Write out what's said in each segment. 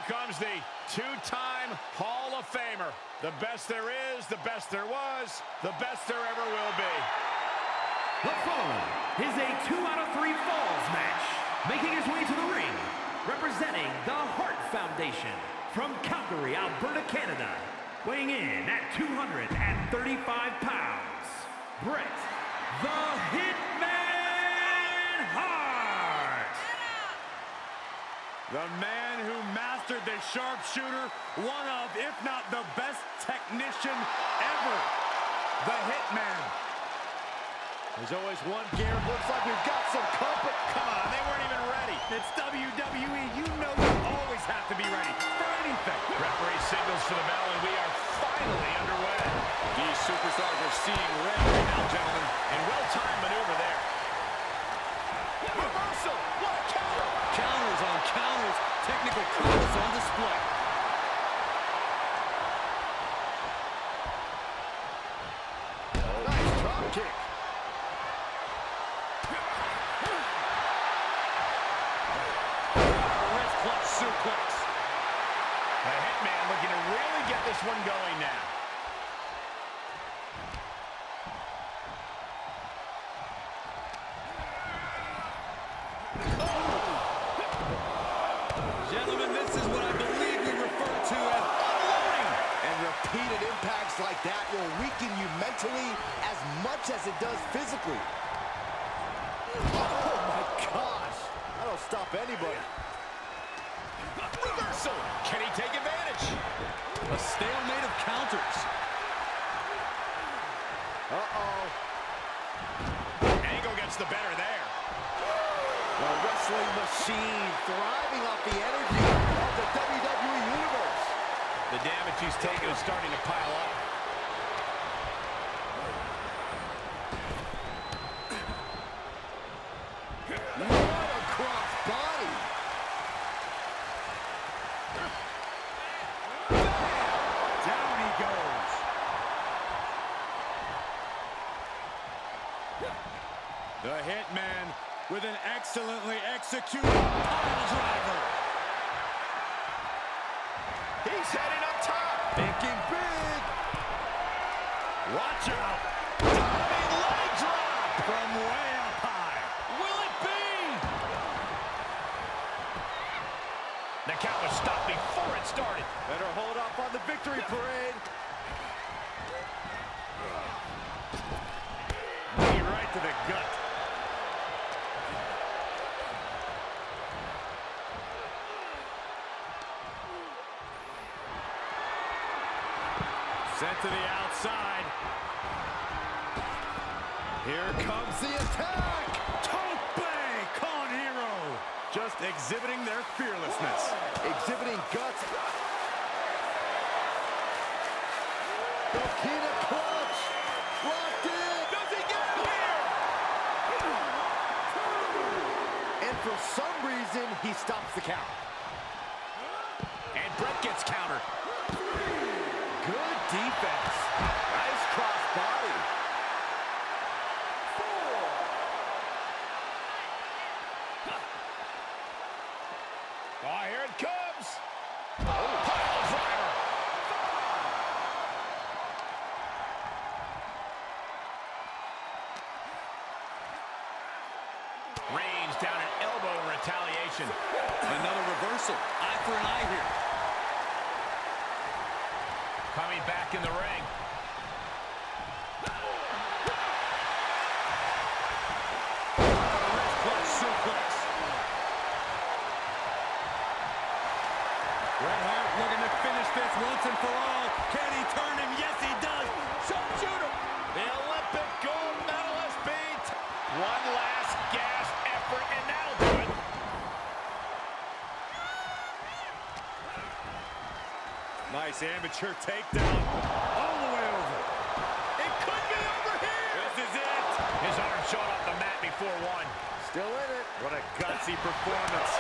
comes the two-time Hall of Famer. The best there is, the best there was, the best there ever will be. The following is a 2-out-of-3 falls match. Making his way to the ring, representing the Hart Foundation from Calgary, Alberta, Canada. Weighing in at 235 pounds, Bret the Hitman Hart. The man who mastered the sharpshooter, one of, if not the best technician ever, the Hitman. There's always one gear. Looks like we've got some company. Come on, they weren't even ready. It's WWE. You know you always have to be ready for anything. Referee signals for the bell, and we are finally underway. These superstars are seeing red right now, gentlemen. And well-timed maneuver there. Reversal! What a counter! Counters on counters. Technical prowess on display. Nice drop kick. Wrist clutch suplex. The Hitman looking to really get this one going now. Gentlemen, this is what I believe we refer to as unloading. And repeated impacts like that will weaken you mentally as much as it does physically. Oh my gosh, that'll stop anybody. Reversal! Can he take advantage? A stalemate of counters. Uh-oh. Angle gets the better there. The wrestling machine thriving off the energy of the WWE Universe. The damage he's taken is starting to pile up. What a cross body. Down he goes. The Hitman with an excellently executed pile driver. He's heading up top. Thinking big. Watch out. Diving leg drop. From way up high. Will it be? The count was stopped before it started. Better hold up on the victory parade. Knee right to the gut. Sent to the outside. Here comes the attack. Tope Con Hero. Just exhibiting their fearlessness. Exhibiting guts. The key to clutch. Locked in. Does he get it here? And for some reason, he stops the count. And Bret gets countered. Good defense. Nice cross body. Oh, here it comes. Oh, pile driver. Range down an elbow in retaliation. Another reversal. Eye for an eye here. Coming back in the ring. Wrist clutch suplex. Bret Hart looking to finish this once and for all. Can he turn him? Yes, he does. Sharpshooter. The Olympic gold medalist beat. One last gasp effort, and that'll do it. Nice amateur takedown. All the way over. It could be over here. This is it. His arm showed off the mat before one. Still in it. What a gutsy performance.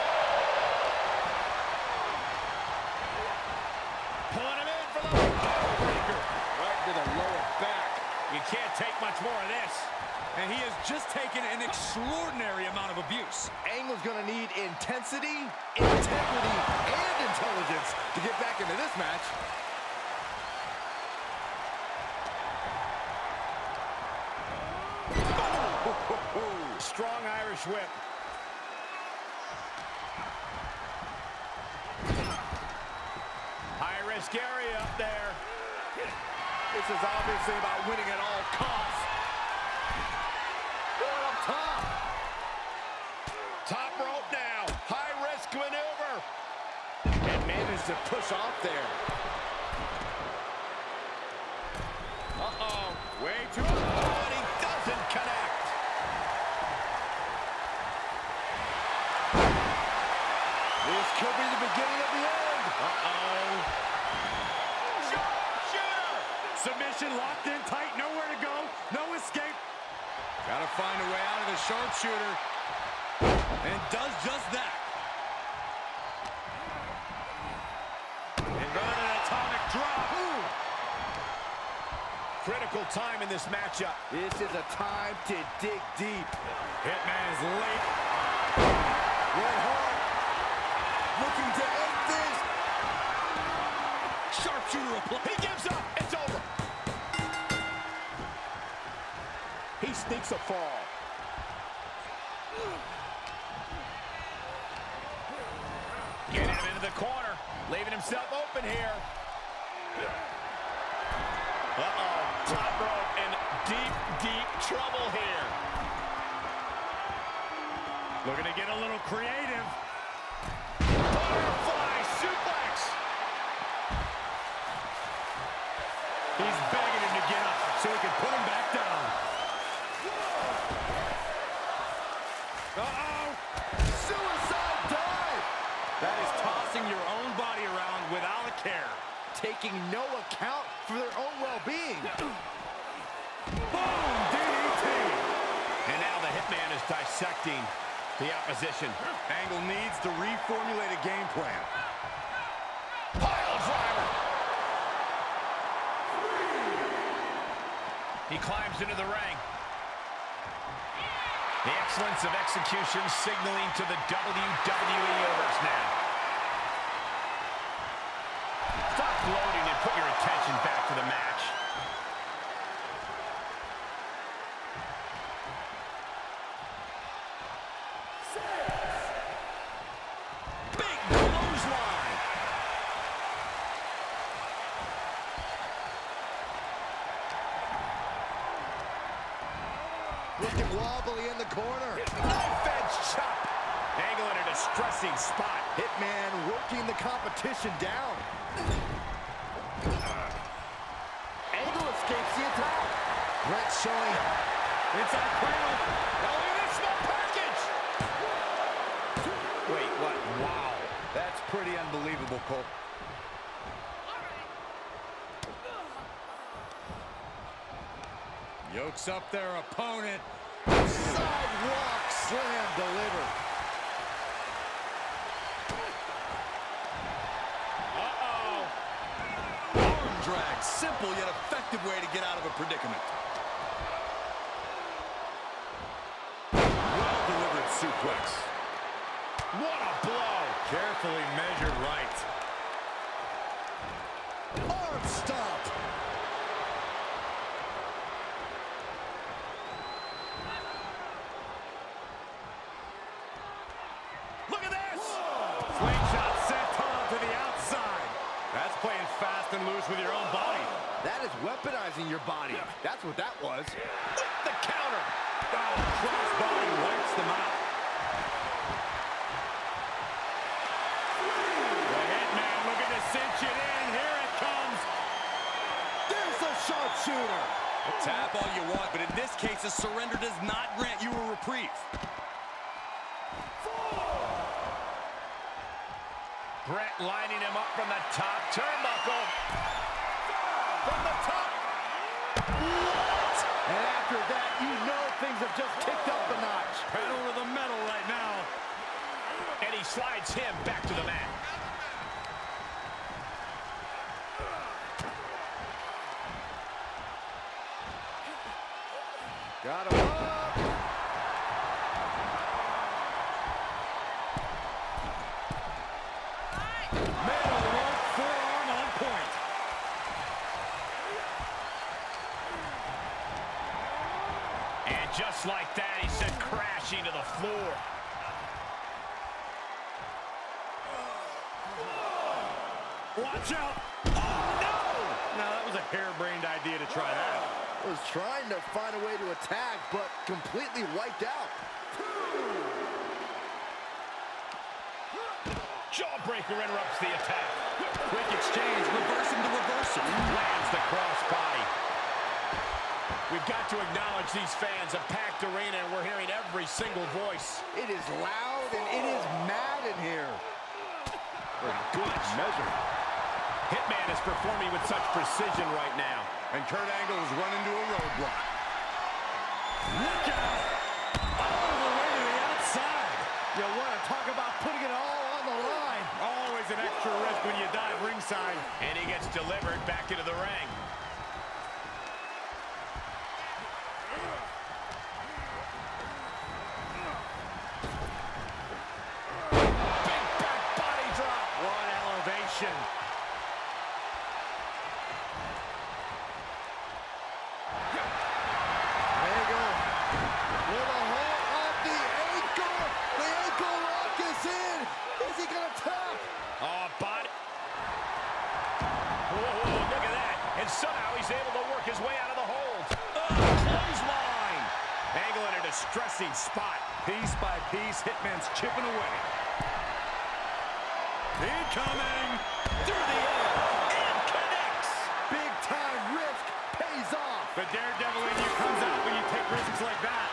Pulling him in for the breaker. Right to the lower back. You can't take much more of this. And he has just taken an extraordinary amount of abuse. Angle's going to need intensity, integrity, and intelligence to get back into this match. Strong Irish whip. High-risk area up there. This is obviously about winning at all costs. Going up top. Top rope now. High-risk maneuver. And managed to push off there. Uh-oh. Way too much. And he doesn't connect. This could be the beginning of the end. Uh-oh. Sharpshooter! Submission locked in tight, nowhere to go, no escape. Gotta find a way out of the sharpshooter. And does just that. Inverted atomic drop. Ooh. Critical time in this matchup. This is a time to dig deep. Hitman is late. Red Hart looking to end this. Sharpshooter applied. He gives up. It's over. He sneaks a fall. Get him into the corner. Leaving himself open here. Uh-oh. Top rope in deep, deep trouble here. Looking to get a little creative. Butterfly suplex. He's begging him to get up so he can put him back down. Uh-oh. Suicide dive. That is tossing your own body around without a care. Taking no account for their own well-being. Boom! DDT! And now the Hitman is dissecting the opposition. Angle needs to reformulate a game plan. Pile driver. He climbs into the ring. The excellence of execution signaling to the WWE Universe now. Stop gloating and put your attention back to the match. Big clothesline. Looking wobbly in the corner. Knife edge chop. Angle in a distressing spot. Hitman working the competition down. Angle escapes the attack. Brett showing Inside cradle. Oh, look at this small package. Wait, what? Wow. That's pretty unbelievable, Cole. Yokes up their opponent. sidewalk slam delivered. Arm drag. Simple yet effective way to get out of a predicament. Well-delivered suplex. What a blow. Carefully measured right. Arm stomp. Look at this. Slingshot senton to the outside. That's playing fast and loose with your own body. That is weaponizing your body. That's what that was. With the counter. Oh, crossbody wipes them out. The Hitman looking to cinch it in. Here it comes. There's the sharpshooter. Tap all you want, but in this case, a surrender does not grant you a reprieve. Brett lining him up from the top turnbuckle. From the top. What? And after that, you know things have just kicked up a notch. Pedal to the metal right now. And he slides him back to the mat. Got him up. Metal work, forearm on point. And just like that, he sent crashing to the floor. Watch out. Oh, no! Now, that was a harebrained idea to try that. Was trying to find a way to attack, but completely wiped out. Jawbreaker interrupts the attack. Quick exchange, reversing to reversal. Lands the crossbody. We've got to acknowledge these fans, a packed arena, and we're hearing every single voice. It is loud and it is mad in here. Good measure. Hitman is performing with such precision right now. And Kurt Angle is running to a roadblock. Look out! All the way to the outside. You want to talk about putting it all on the line. Always an extra risk when you dive ringside. And he gets delivered back into the ring. Big back body drop. What elevation. Somehow he's able to work his way out of the hold. Clothesline. Angle in a distressing spot. Piece by piece, Hitman's chipping away. Incoming! Through the air. And connects. Big time risk pays off. The daredevil in you comes out when you take risks like that.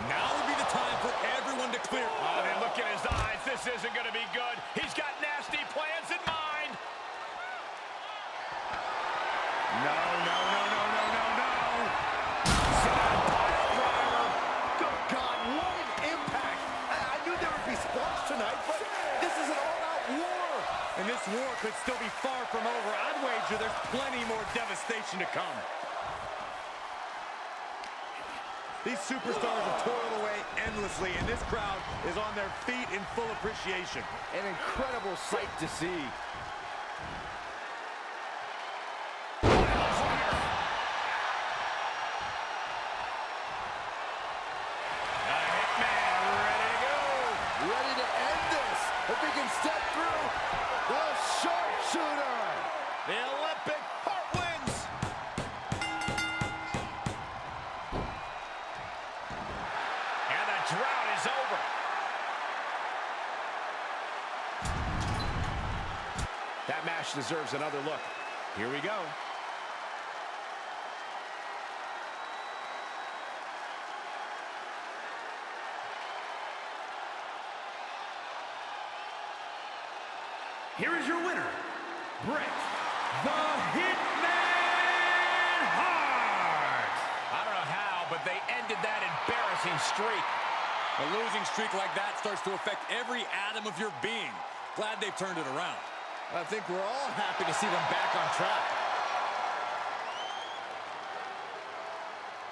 Now would be the time for everyone to clear. Oh, then look at his eyes. This isn't going to be good. He's got nasty plans in mind. No, no, no, no, no, no, no. Side pile driver. Good God, what an impact. I knew there would be squash tonight, but this is an all-out war. And this war could still be far from over. I'd wager there's plenty more devastation to come. These superstars have toiled away endlessly, and this crowd is on their feet in full appreciation. An incredible sight to see. Hitman ready to go. Ready to end this. If he can step through, the sharpshooter. The Olympic Hart wins. And the drought is over. That match deserves another look. Here we go. Here is your winner, Bret the Hitman Hart. I don't know how, but they ended that embarrassing streak. A losing streak like that starts to affect every atom of your being. Glad they've turned it around. I think we're all happy to see them back on track.